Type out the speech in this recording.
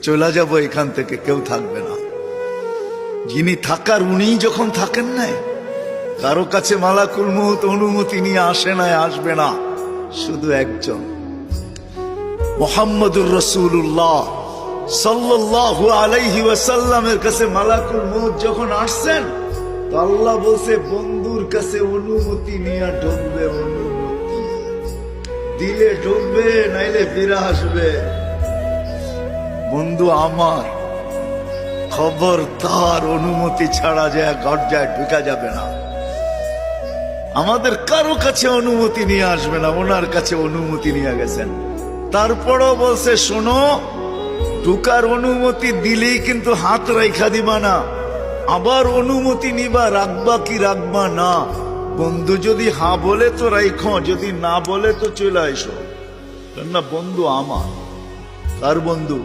চলে যাব এখান থেকে, কেউ থাকবে না। যিনি থাকার উনিই যখন থাকেন নাই, কারো কাছে মালাকুল মউত অনুমতি নিয়ে আসে নাই, আসবে না। শুধু একজন মুহাম্মদুর রাসূলুল্লাহ সাল্লাল্লাহু আলাইহি ওয়াসাল্লামের কাছে মালাকুল মউত যখন আসছেন, তো আল্লাহ বলছে বন্ধুর কাছে অনুমতি নিয়ে ঢুকবে। অনুমতি দিলে ঢুকবে, নাইলে ফিরে আসবে। বন্ধু আমার, খবরদার অনুমতি ছাড়া যায় গর্জায় ঢুকা যাবে না। আমাদের কারো কাছে অনুমতি নিয়ে আসবে না, ওনার কাছে অনুমতি নিয়ে গেছেন। তারপরও বলছে শোনো, ঢুকার অনুমতি দিলেই কিন্তু হাত রাইখা দিবা না, আবার অনুমতি নিবা, রাখবা কি রাখবা না। বন্ধু যদি হ্যাঁ বলে তো রাইখো, যদি না বলে তো চলে আইসো। না বন্ধু আমার, কার বন্ধু?